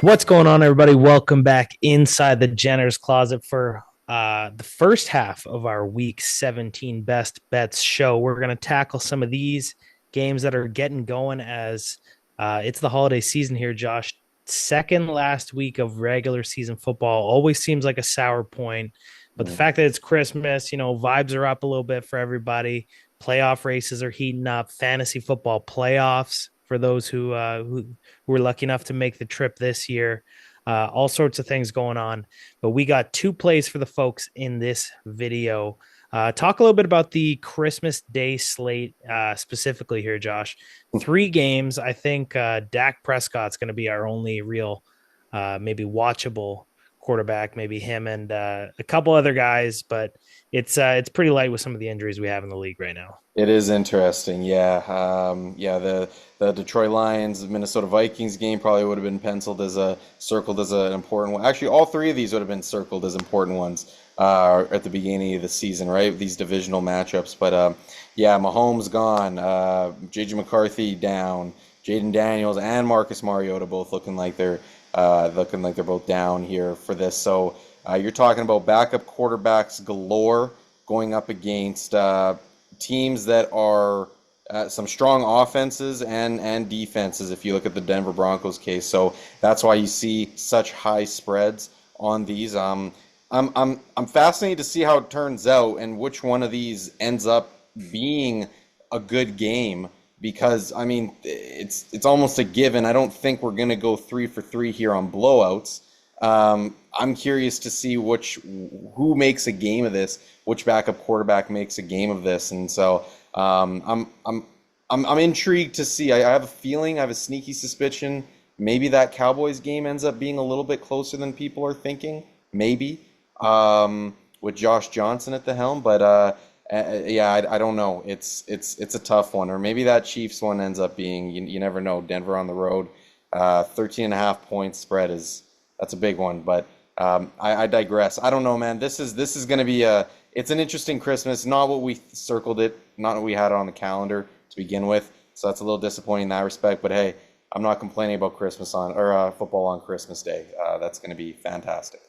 What's going on, everybody? Welcome back inside the Janitor's Closet for the first half of our Week 17 Best Bets show. We're going to tackle some of these games that are getting going as it's the holiday season here, Josh. Second last week of regular season football always seems like a sour point, but the Mm. fact that it's Christmas, vibes are up a little bit for everybody. Playoff races are heating up. Fantasy football playoffs for those who were lucky enough to make the trip this year. All sorts of things going on, but we got two plays for the folks in this video. Talk a little bit about the Christmas Day slate specifically here, Josh. Three games. I think Dak Prescott's going to be our only real, maybe watchable quarterback. Maybe him and a couple other guys, but it's pretty light with some of the injuries we have in the league right now. It is interesting, yeah. The Detroit Lions, Minnesota Vikings game probably would have been penciled as circled as an important one. Actually, all three of these would have been circled as important ones at the beginning of the season, right? These divisional matchups. But yeah, Mahomes gone, JJ McCarthy down, Jaden Daniels and Marcus Mariota both looking like they're both down here for this. So you're talking about backup quarterbacks galore going up against teams that are some strong offenses and defenses. If you look at the Denver Broncos case, so that's why you see such high spreads on these. I'm fascinated to see how it turns out and which one of these ends up being a good game because I mean it's almost a given. I don't think we're gonna go 3 for 3 here on blowouts. I'm curious to see who makes a game of this, which backup quarterback makes a game of this, and so I'm intrigued to see. I have a feeling, I have a sneaky suspicion, maybe that Cowboys game ends up being a little bit closer than people are thinking, maybe, with Josh Johnson at the helm, but yeah, I don't know. It's a tough one, or maybe that Chiefs one ends up being. You never know. Denver on the road, 13 and a half point spread that's a big one, but I digress. I don't know, man. This is going to be it's an interesting Christmas. Not what we circled it, not what we had it on the calendar to begin with. So that's a little disappointing in that respect. But hey, I'm not complaining about Christmas football on Christmas Day. That's going to be fantastic.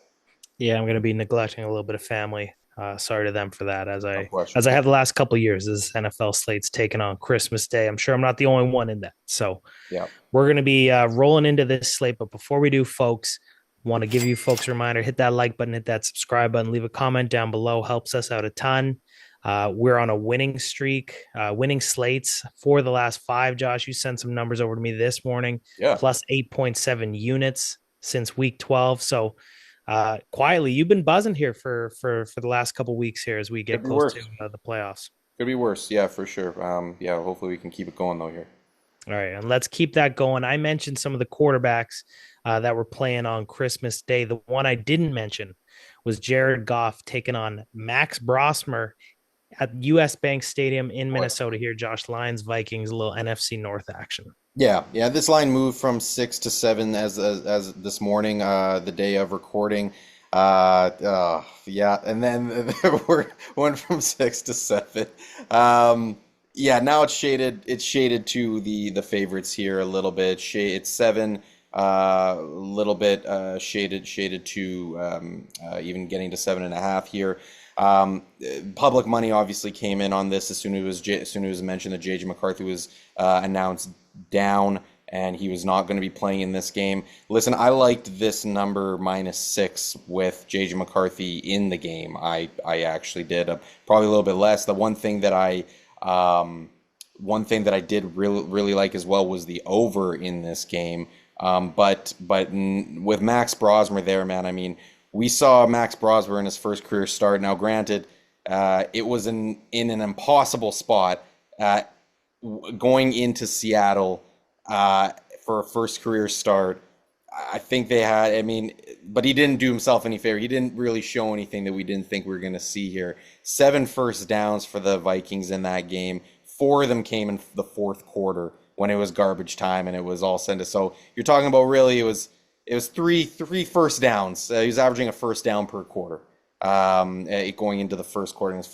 Yeah, I'm going to be neglecting a little bit of family. Sorry to them for that, as No I question. as I have the last couple of years. This NFL slate's taken on Christmas Day. I'm sure I'm not the only one in that. So Yeah. we're going to be rolling into this slate. But before we do, folks, want to give you folks a reminder: hit that like button, hit that subscribe button, leave a comment down below. Helps us out a ton. We're on a winning streak, winning slates for the last five. Josh, you sent some numbers over to me this morning, Yeah. plus 8.7 units since week 12. So quietly, you've been buzzing here for the last couple weeks here as we get Could be close to worse. the playoffs. Could be worse. Yeah, for sure. Yeah. Hopefully we can keep it going though here. All right, and let's keep that going. I mentioned some of the quarterbacks that were playing on Christmas Day. The one I didn't mention was Jared Goff taking on Max Brosmer at US Bank Stadium in Boy. Minnesota here. Josh, Lions, Vikings, a little NFC North action. Yeah, yeah. This line moved from 6 to 7 as this morning, the day of recording. Yeah, and then we went from 6 to 7. Yeah, now it's shaded. It's shaded to the favorites here a little bit. It's 7, a little bit shaded to even getting to 7.5 here. Public money obviously came in on this as soon as it was mentioned that JJ McCarthy was announced down and he was not going to be playing in this game. Listen, I liked this number -6 with JJ McCarthy in the game. I actually did probably a little bit less. The one thing that I did really like as well was the over in this game. With Max Brosmer there, man, I mean, we saw Max Brosmer in his first career start. Now, granted, it was in an impossible spot. Going into Seattle for a first career start, I think they had, I mean, but he didn't do himself any favor. He didn't really show anything that we didn't think we were going to see here. 7 first downs for the Vikings in that game. 4 of them came in the fourth quarter when it was garbage time and it was all sent to. So you're talking about really it was three first downs. He was averaging a first down per quarter going into the first quarter in his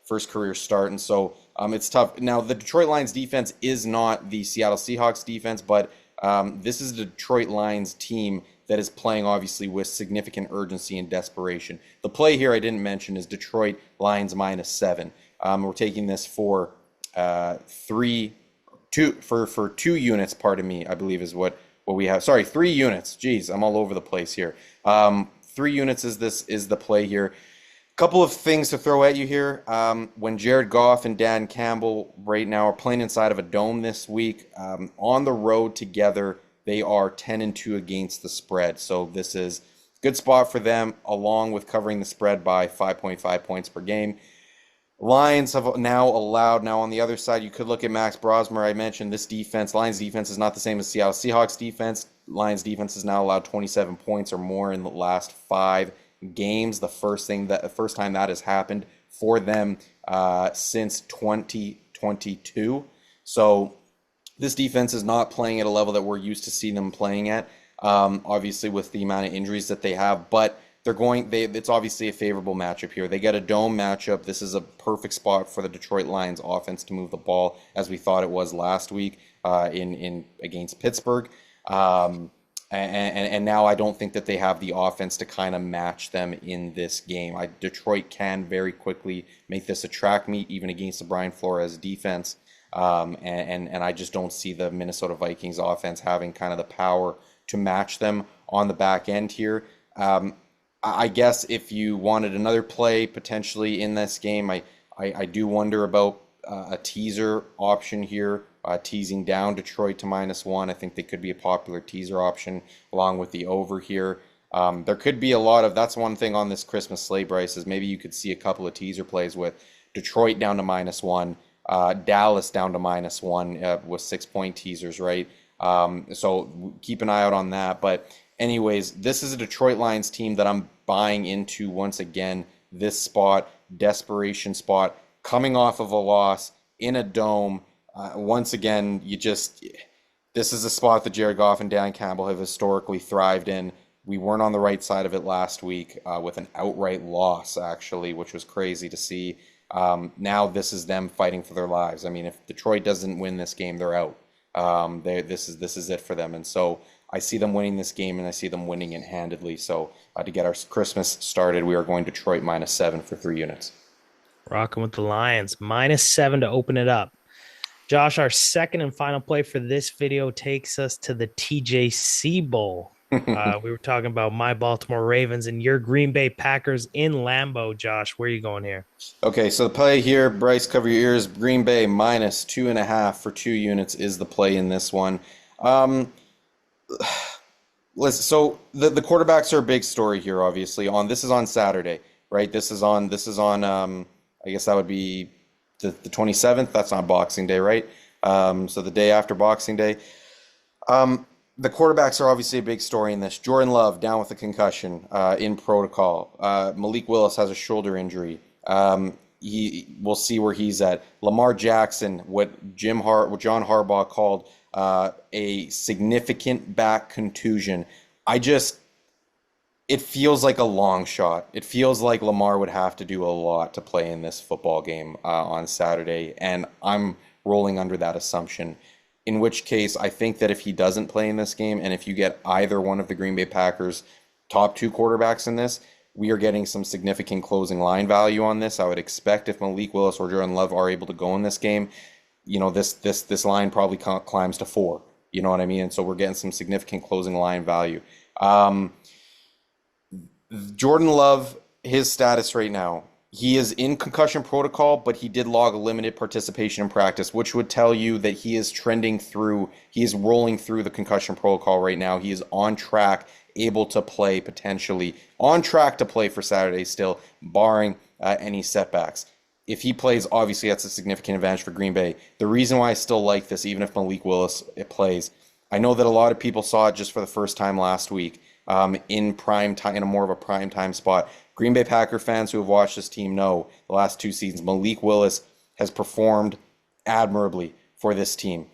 first career start. And so it's tough. Now, the Detroit Lions defense is not the Seattle Seahawks defense, but This is the Detroit Lions team that is playing obviously with significant urgency and desperation. The play here I didn't mention is Detroit Lions -7. We're taking this for three, two for 2 units. Pardon me, I believe is what we have. Sorry, 3 units. Jeez, I'm all over the place here. 3 units is the play here. Couple of things to throw at you here. When Jared Goff and Dan Campbell right now are playing inside of a dome this week, on the road together, they are 10-2 against the spread. So this is a good spot for them, along with covering the spread by 5.5 points per game. Lions have now allowed, now on the other side, you could look at Max Brosmer. I mentioned this defense. Lions defense is not the same as Seattle Seahawks defense. Lions defense has now allowed 27 points or more in the last 5 games. The first time that has happened for them since 2022. So this defense is not playing at a level that we're used to seeing them playing at. Obviously, with the amount of injuries that they have, but it's obviously a favorable matchup here. They get a dome matchup. This is a perfect spot for the Detroit Lions offense to move the ball, as we thought it was last week in against Pittsburgh. And now I don't think that they have the offense to kind of match them in this game. Detroit can very quickly make this a track meet, even against the Brian Flores defense. And I just don't see the Minnesota Vikings offense having kind of the power to match them on the back end here. I guess if you wanted another play potentially in this game, I do wonder about a teaser option here, teasing down Detroit to -1. I think they could be a popular teaser option along with the over here. There could be a lot of, that's one thing on this Christmas slate, Bryce, is maybe you could see a couple of teaser plays with Detroit down to -1, Dallas down to -1 with 6-point teasers, right? So keep an eye out on that. But anyways, this is a Detroit Lions team that I'm buying into once again. This spot, desperation spot, coming off of a loss in a dome. Once again, this is a spot that Jared Goff and Dan Campbell have historically thrived in. We weren't on the right side of it last week with an outright loss, actually, which was crazy to see. Now this is them fighting for their lives. I mean, if Detroit doesn't win this game, they're out. This is it for them. And so I see them winning this game, and I see them winning it handedly. So to get our Christmas started, we are going Detroit -7 for 3 units. Rocking with the Lions, -7 to open it up. Josh, our second and final play for this video takes us to the TJC Bowl. We were talking about my Baltimore Ravens and your Green Bay Packers in Lambeau. Josh, where are you going here? Okay, so the play here, Bryce, cover your ears. Green Bay -2.5 for 2 units is the play in this one. Listen, so the quarterbacks are a big story here. Obviously, this is on Saturday, right? This is on. I guess that would be the 27th. That's not Boxing Day, right? So the day after Boxing Day. The quarterbacks are obviously a big story in this. Jordan Love down with a concussion in protocol. Malik Willis has a shoulder injury. We'll see where he's at. Lamar Jackson, what John Harbaugh called a significant back contusion. It feels like a long shot. It feels like Lamar would have to do a lot to play in this football game on Saturday, and I'm rolling under that assumption. In which case, I think that if he doesn't play in this game, and if you get either one of the Green Bay Packers' top 2 quarterbacks in this, we are getting some significant closing line value on this. I would expect if Malik Willis or Jordan Love are able to go in this game, this line probably climbs to 4. You know what I mean? And so we're getting some significant closing line value. Jordan Love, his status right now, he is in concussion protocol, but he did log a limited participation in practice, which would tell you that he is rolling through the concussion protocol right now. He is on track, able to play potentially, on track to play for Saturday still, barring any setbacks. If he plays, obviously that's a significant advantage for Green Bay. The reason why I still like this, even if Malik Willis plays, I know that a lot of people saw it just for the first time last week in prime time, in a more of a prime time spot. Green Bay Packer fans who have watched this team know the last 2 seasons, Malik Willis has performed admirably for this team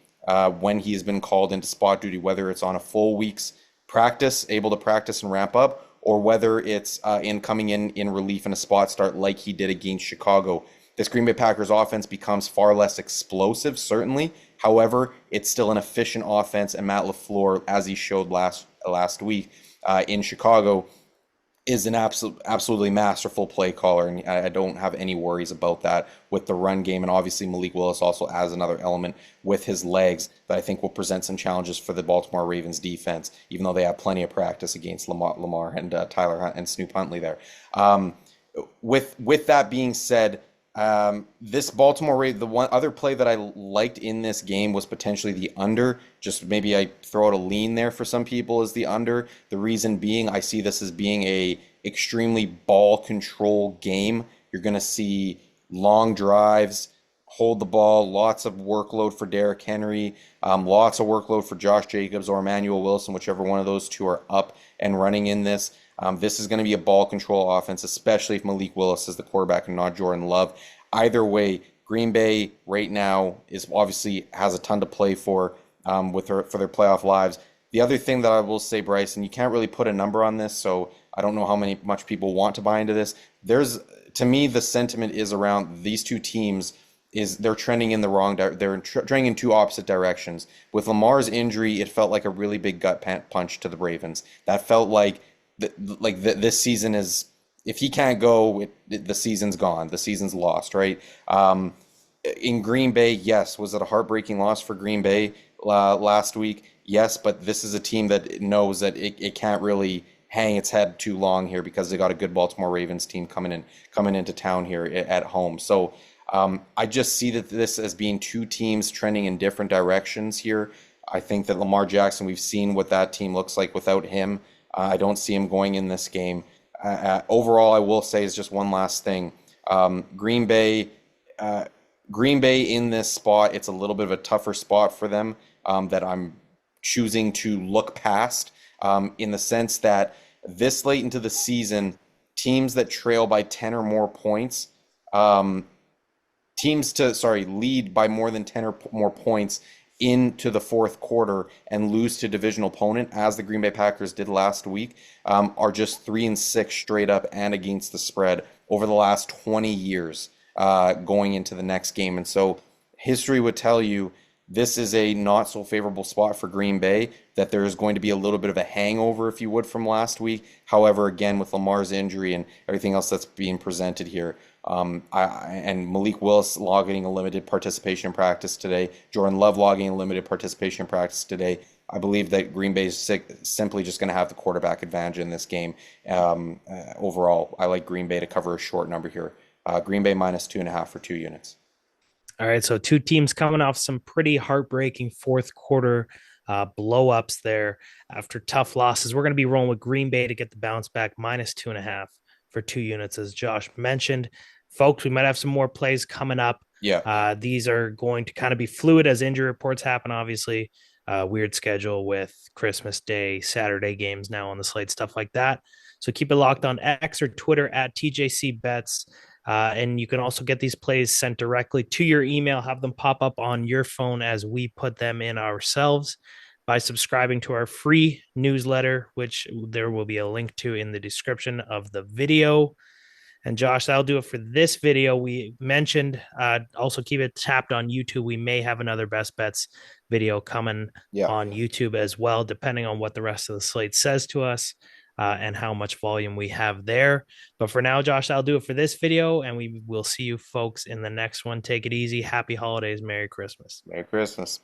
when he's been called into spot duty, whether it's on a full week's practice, able to practice and ramp up, or whether it's in coming in relief in a spot start like he did against Chicago. This Green Bay Packers offense becomes far less explosive, certainly. However, it's still an efficient offense, and Matt LaFleur, as he showed last week in Chicago, is an absolutely masterful play caller, and I don't have any worries about that with the run game. And obviously, Malik Willis also adds another element with his legs that I think will present some challenges for the Baltimore Ravens defense, even though they have plenty of practice against Lamar and Tyler Hunt and Snoop Huntley there. Um, with that being said, this Baltimore Ravens, the one other play that I liked in this game was potentially the under. Just maybe I throw out a lean there for some people is the under. The reason being, I see this as being a extremely ball control game. You're going to see long drives, hold the ball, lots of workload for Derrick Henry, lots of workload for Josh Jacobs or Emmanuel Wilson, whichever one of those two are up and running in this. This is going to be a ball control offense, especially if Malik Willis is the quarterback and not Jordan Love. Either way, Green Bay right now is obviously has a ton to play for for their playoff lives. The other thing that I will say, Bryce, and you can't really put a number on this, so I don't know how much people want to buy into this. To me, the sentiment is around these two teams is they're trending in the they're trending in two opposite directions. With Lamar's injury, it felt like a really big gut punch to the Ravens. That felt like this season is if he can't go, the season's gone. The season's lost, right? In Green Bay, yes, was it a heartbreaking loss for Green Bay last week? Yes, but this is a team that knows that it can't really hang its head too long here because they got a good Baltimore Ravens team coming into town here at home. So I just see that this as being two teams trending in different directions here. I think that Lamar Jackson, we've seen what that team looks like without him. I don't see him going in this game. Overall, I will say is just one last thing. Green Bay, Green Bay in this spot, it's a little bit of a tougher spot for them that I'm choosing to look past in the sense that this late into the season, teams that trail by 10 or more points, um, lead by more than 10 or more points into the fourth quarter and lose to divisional opponent, as the Green Bay Packers did last week, are just 3-6 straight up and against the spread over the last 20 years going into the next game. And so history would tell you this is a not so favorable spot for Green Bay, that there is going to be a little bit of a hangover, if you would, from last week. However, again, with Lamar's injury and everything else that's being presented here, and Malik Willis logging a limited participation in practice today, Jordan Love logging a limited participation in practice today, I believe that Green Bay is simply just going to have the quarterback advantage in this game. Overall, I like Green Bay to cover a short number here. Green Bay minus 2.5 for 2 units. All right, so two teams coming off some pretty heartbreaking fourth quarter blow ups there after tough losses. We're going to be rolling with Green Bay to get the bounce back minus 2.5 for 2 units, as Josh mentioned. Folks, we might have some more plays coming up. Yeah. These are going to kind of be fluid as injury reports happen, obviously. Weird schedule with Christmas Day, Saturday games now on the slate, stuff like that. So keep it locked on X or Twitter at TJC Bets. And you can also get these plays sent directly to your email, have them pop up on your phone as we put them in ourselves by subscribing to our free newsletter, which there will be a link to in the description of the video. And Josh, that'll do it for this video. We mentioned also keep it tapped on YouTube. We may have another best bets video coming Yeah. on YouTube as well, depending on what the rest of the slate says to us and how much volume we have there. But for now, Josh, that'll do it for this video, and we will see you folks in the next one. Take it easy. Happy holidays. Merry Christmas. Merry Christmas.